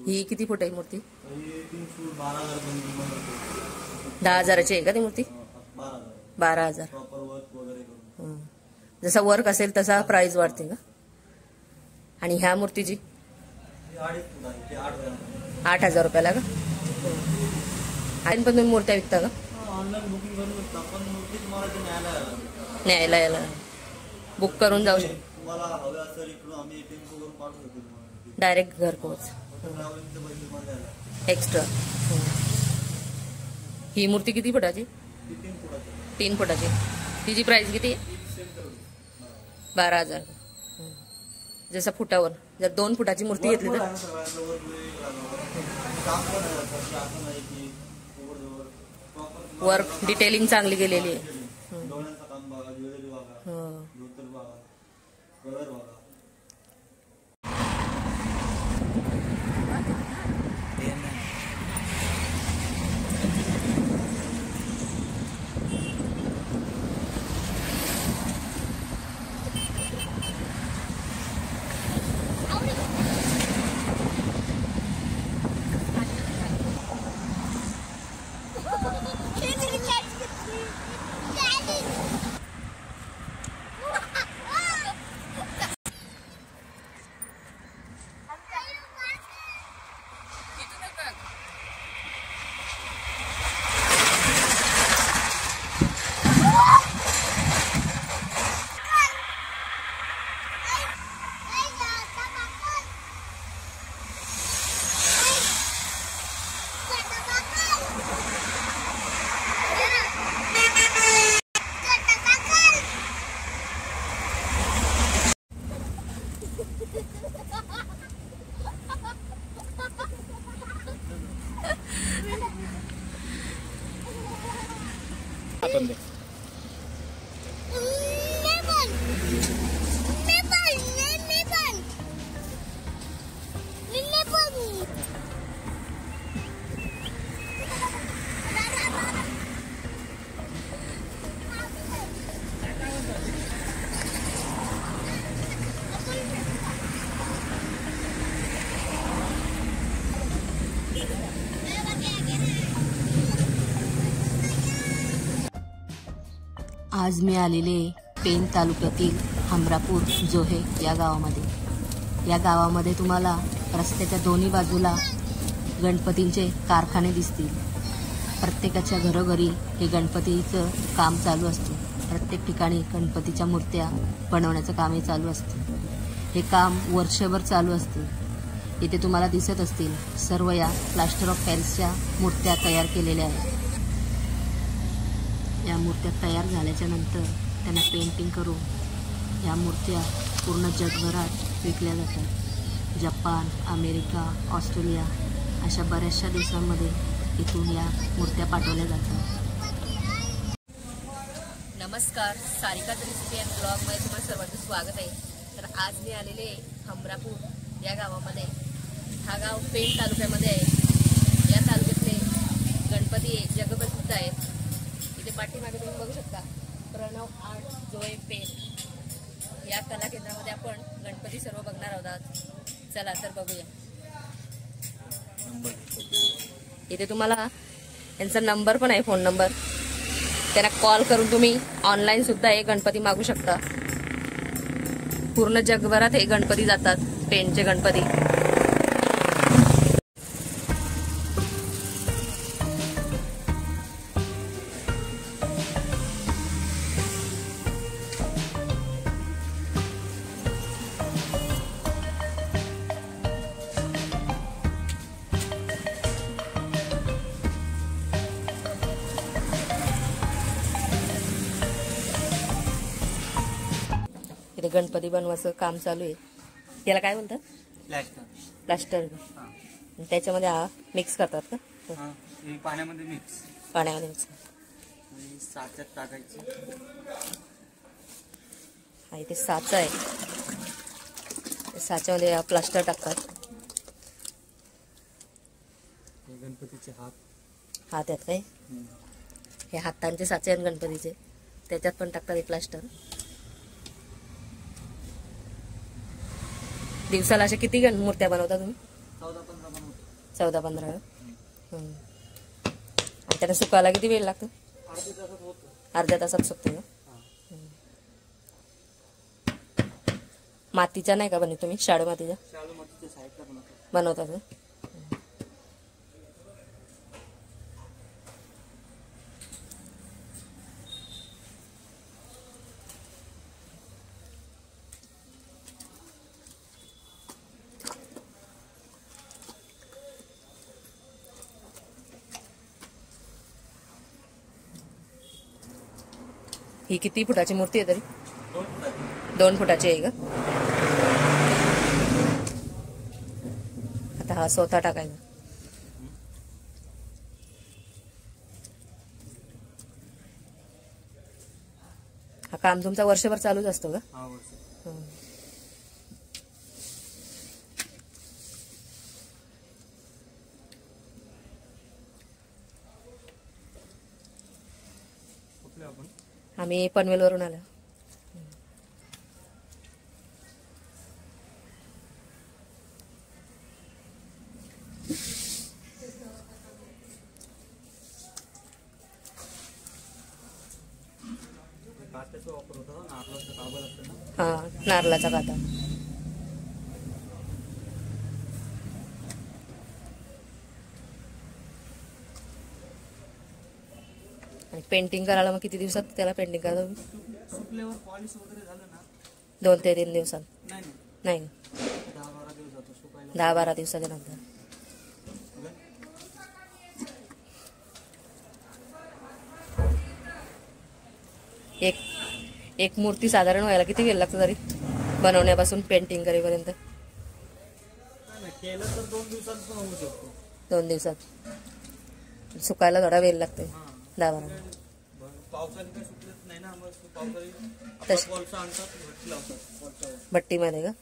ही किती फूट आहे मूर्ती? 10,000 आहे का ती मूर्ती? 12,000. जसा वर्क असेल तसा प्राइस वाढते का? आणि ह्या मूर्तीची 8,000 रुपयाला का? आणि पण तुम्ही मूर्त्या विकता का? ऑनलाईन बुकिंग करू शकता, पण मूर्ती तुम्हाला न्यायला यायला बुक करून जाऊ शकतो. तुम्हाला हवे असेल इकडून आम्ही टेम्पो करून पाठवू शकतो डायरेक्ट घरपोच एक्स्ट्रा. ही मूर्ती किती फुटाची? 3 फुटाची. तिची प्राइस किती? 12,000. जसं फुटावर जर 2 फुटाची मूर्ती घेतली तर वर्क डिटेलिंग चांगली केलेली आहे. आज मी आलेले पेण तालुक्यातील हमरापूर जोहे या गावामध्ये. या गावामध्ये तुम्हाला रस्त्याच्या दोन्ही बाजूला गणपतींचे कारखाने दिसतील. प्रत्येकाच्या घरोघरी हे गणपतीचं काम चालू असते. प्रत्येक ठिकाणी गणपतीच्या मूर्त्या बनवण्याचं कामही चालू असते. हे काम वर्षभर चालू असते. इथे तुम्हाला दिसत असतील सर्व या प्लास्टर ऑफ पॅरिसच्या मूर्त्या तयार केलेल्या आहेत. या मूर्त्या तयार झाल्याच्या नंतर त्यांना पेंटिंग करून या मूर्त्या पूर्ण जगभरात विकल्या जातात. जपान, अमेरिका, ऑस्ट्रेलिया अशा बऱ्याचशा देशांमध्ये इथून या मूर्त्या पाठवल्या जातात. नमस्कार, सारिका रेसिपी अँड ब्लॉगमध्ये तुम्हाला सर्वांचं स्वागत आहे. तर आज मी आलेले हमरापूर या गावामध्ये. हा गाव पेण तालुक्यामध्ये आहे. या तालुक्यातले गणपती जगप्रसिद्ध आहेत. इथे पाठीमागे तुम्ही बघू शकता प्रणव आर्ट जोहे पेण या कला केंद्रामध्ये आपण गणपती सर्व बघणार आहोत. चला तर बघूया. इथे तुम्हाला यांचा नंबर पण आहे, फोन नंबर. त्यांना कॉल करून तुम्ही ऑनलाईन सुद्धा हे गणपती मागू शकता. पूर्ण जगभरात हे गणपती जातात, पेणचे गणपती. इथे गणपती बनवायचं काम चालू आहे. याला काय म्हणतात? प्लास्टर. त्याच्यामध्ये हा मिक्स करतात का? पाण्यामध्ये मिक्स साच्यात टाकायची. हा इथे साचा आहे. साच्यामध्ये प्लास्टर टाकतात. गणपतीचे हात आहेत काय? हे हातांचे साचे आहेत गणपतीचे, त्याच्यात पण टाकतात हे प्लास्टर. दिवसाला अशा किती मूर्त्या बनवता तुम्ही? 14-15 बनवतो. 14-15 आणि त्याला सुकायला किती वेळ लागतो? अर्ध्या तासात होतं. अर्ध्या तासात सुकतो का? मातीचा नाही का बनवत तुम्ही? शाडू मातीचा शाळू मातीच्या साईडला बनवतो. बनवतात का? ही किती फुटाची मूर्ती आहे तरी? 2 फुटाची. 2 फुटाची आहे का? आता हा स्वतः टाकायचा. हा काम तुमचा वर्षभर चालूच असतो का? हा वर्ष. कुठले आपण? आम्ही पनवेलवरून आलो. काट्याचा वापर होता ना, नारळाचं काबल असतं ना. हा, नारळाचा काटा. आणि पेंटिंग करायला मग किती दिवसात त्याला पेंटिंग करायला? सुकल्यावर पॉलिश वगैरे झालं ना. 2 ते 3 दिवसात? नाही नाही, 10-12 दिवस जातो सुकायला. 10-12 दिवसाच्या नंतर. एक मूर्ती साधारण व्हायला किती वेळ लागतो तरी, बनवण्यापासून पेंटिंग करेपर्यंत? केलं तर 2 दिवसात पण होऊ शकतो. 2 दिवसात. सुकायला थोडा वेळ लागतोय. 10-12. पावसाळी काही सुकलत नाही ना, मग पावसाळी तशी कोळसा आणतात, भट्टी लावतात कोळशावर. भट्टीमध्ये का?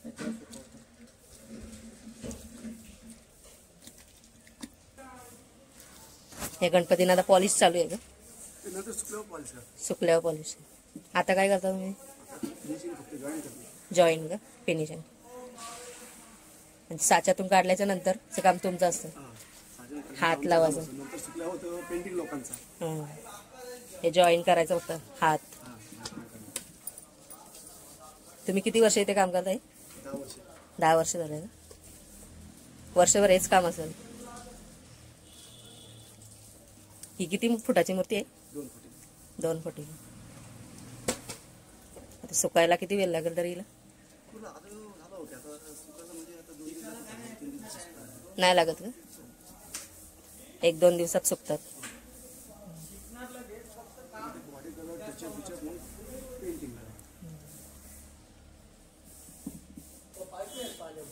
त्याच्यावर सुकवतात. हे गणपतींना आता पॉलिश चालू आहे का? नंतर सुकल्यावर पॉलिश. सुकल्यावर पॉलिश. आता काय करता तुम्ही? जॉईन का? फिनिशिंग. साच्यातून काढल्याच्या नंतर ते काम तुमचं असतं? हात लावायचं. नंतर सुकल्यावर होतं पेंटिंग लोकांचा. हे जॉईन करायचं होतं हात. तुम्ही किती वर्ष इथे काम करताय? 10 वर्ष. 10 वर्ष झाले का? वर्षभर हेच काम असेल. ही किती फुटाची मूर्ती आहे? 2 फुटी. 2 फुटी. आता सुकायला किती वेळ लागेल तरी हिला? नाही लागत का? 1-2 दिवसात सुकतात.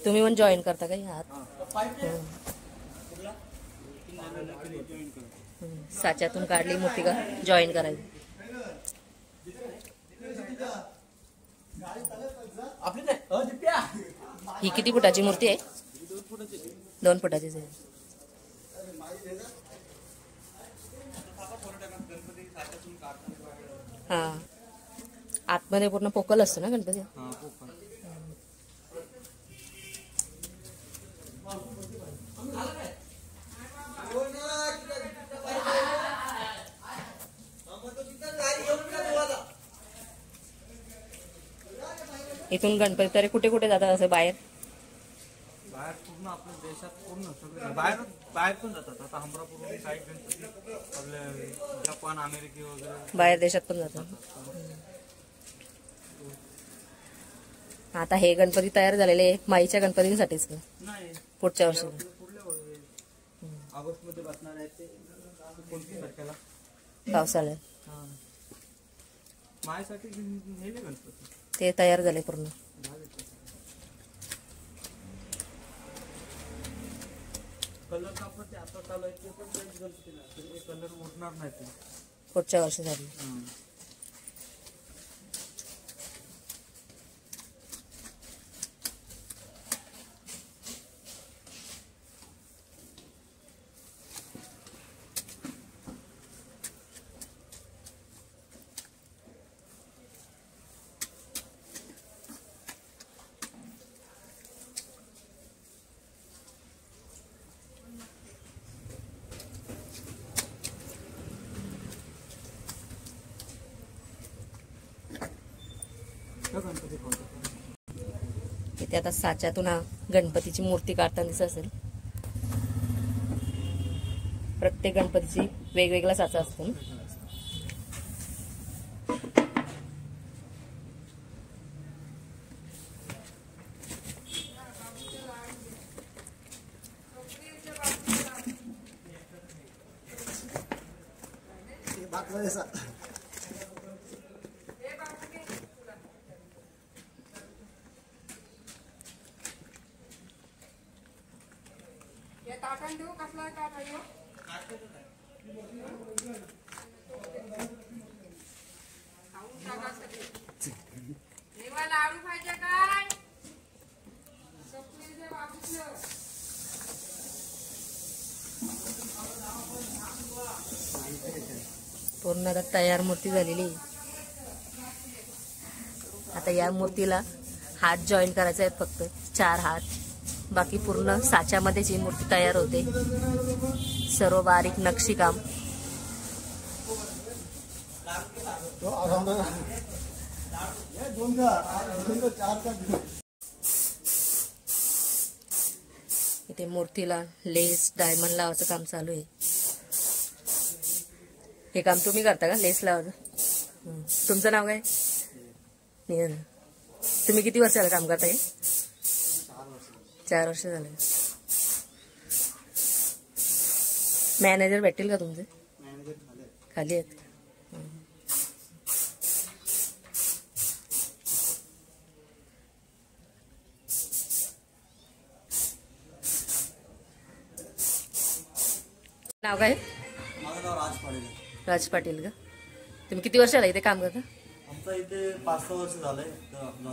तुम्ही पण जॉईन करता का हात? साच्यातून काढली मूर्ती का जॉईन करायची. ही किती फुटाची मूर्ती आहे? 2 फुटाचीच आहे. हा, आतमध्ये पूर्ण पोकल असतो ना गणपती? इथून गणपती तरी कुठे कुठे जातात असं बाहेर? बाहेर पूर्ण आपल्या देशात पूर्ण सगळे बाहेर पण जातात. आता अमरापूर साईड गणपती आपले जपान, अमेरिके वगैरे बाहेर देशात पण जातात. आता हे गणपती तयार झालेले माईच्या गणपतींसाठीच का? नाही, पुढच्या वर्षी? ऑगस्ट मध्ये बसणार आहे ते. 29 तारखेला पावसाळ्यात. मायासाठी नेले गणपती. ते तयार झाले पूर्ण. कलर कापड ते आता चालू आहे ते पण चेंज गणपतीला कलर उठणार नाही ते पुढच्या वर्षीसाठी. इथे आता साच्यातून हा गणपतीची मूर्ती काढताना दिसत असेल. प्रत्येक गणपतीची वेगवेगळा साचा असतो ना. पूर्ण आता तयार मूर्ती झालेली. आता या मूर्तीला हात जॉईन करायचे आहेत, फक्त 4 हात. बाकी पूर्ण साच्यामध्येच ही मूर्ती तयार होते. सर्व बारीक नक्षीकाम. इथे मूर्तीला लेस डायमंड लावायचं काम चालू आहे. हे काम तुम्ही करता का, लेस लावायचं? तुमचं नाव काय? तुम्ही किती वर्ष झालं काम करता? 4 वर्ष झाले. मॅनेजर भेटेल का तुमचे? खाली आहेत. नाव काय? माझं नाव राज पाटील. राज पाटील का? तुम्ही किती वर्ष झाला इथे काम करता? आमचं इथे 5-6 वर्ष झालंय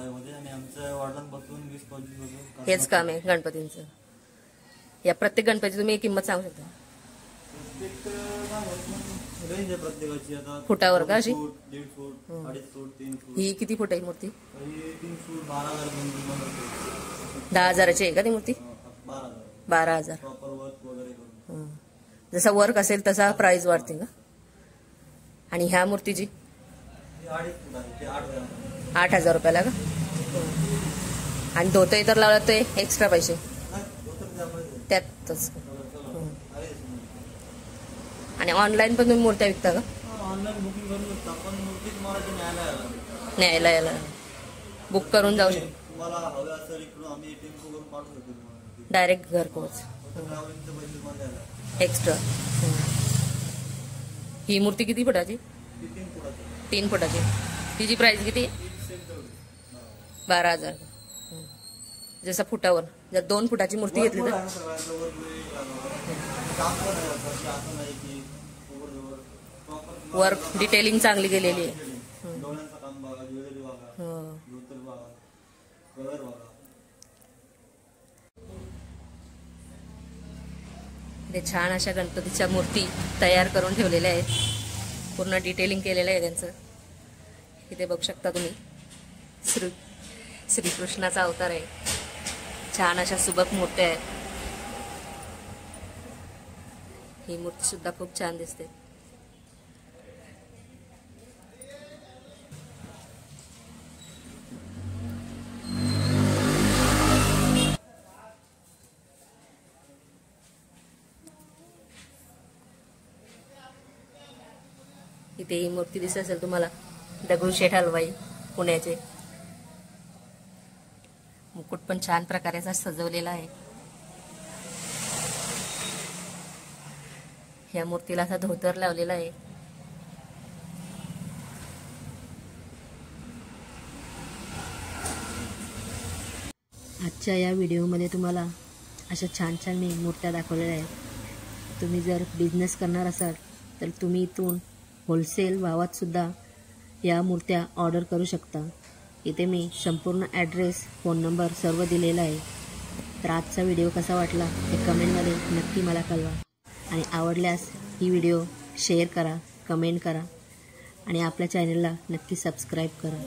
मध्ये, आणि आमच्या वडिलांपासून 20-25 वर्ष हेच काम आहे गणपतींचं. या प्रत्येक गणपतीची तुम्ही किंमत सांगू शकता? रेंज आहे प्रत्येकाची. आता फुटावर का अशी? 1.5 फूट, 2.5 फूट, 3 फूट. ही किती फूट आहे मूर्ती? 3 फूट 12,000. 10,000ची आहे का ती मूर्ती? 12,000. प्रॉपर वर्क वगैरे करून. जसा वर्क असेल तसा प्राइस वाढते का? आणि ह्या मूर्तीची 2.5 फूट आहे, ते 8,000. 8,000 रुपयाला का? आणि धोतर तर लावलं ते एक्स्ट्रा पैसे त्यातच. आणि ऑनलाईन पण तुम्ही मूर्त्या विकता का? ऑनलाईन बुकिंग करू शकता, पण मूर्ती तुम्हाला ती न्यायला यायला बुक करून जाऊ शकतो. तुम्हाला हवे असेल इकडून आम्ही टेम्पो करून पाठवू शकतो. डायरेक्ट घरपोच एक्स्ट्रा. ही मूर्ती किती फुटाची? 3 फुटाची. तिची प्राइस किती? 12,000. जसं फुटावर जर 2 फुटाची मूर्ती घेतली तर वर्क डिटेलिंग चांगली केलेली आहे. ते छान अशा गणपतीच्या मूर्ती तयार करून ठेवलेल्या आहेत. पूर्ण डिटेलिंग केलेलं आहे त्यांचं. इथे बघू शकता तुम्ही श्रीकृष्णाचा अवतार आहे. छान अशा सुबक मूर्त्या आहेत. ही मूर्ती सुद्धा खूप छान दिसते. इथे ही मूर्ती दिसत असेल तुम्हाला, दगडूशेठ हलवाई पुण्याचे. मुकुट पण छान प्रकारे असा सजवलेला आहे. या मूर्तीला असा धोतर लावलेला आहे. आजच्या या व्हिडिओमध्ये तुम्हाला अशा छान छान मी मूर्त्या दाखवलेल्या आहेत. तुम्ही जर बिझनेस करणार असाल तर तुम्ही इथून होलसेल भावात सुद्धा या मूर्त्या ऑर्डर करू शकता. इथे मी संपूर्ण ॲड्रेस, फोन नंबर सर्व दिलेला आहे. तर आजचा व्हिडिओ कसा वाटला ते कमेंटमध्ये नक्की मला कळवा. आणि आवडल्यास ही व्हिडिओ शेअर करा, कमेंट करा आणि आपल्या चॅनलला नक्की सबस्क्राईब करा.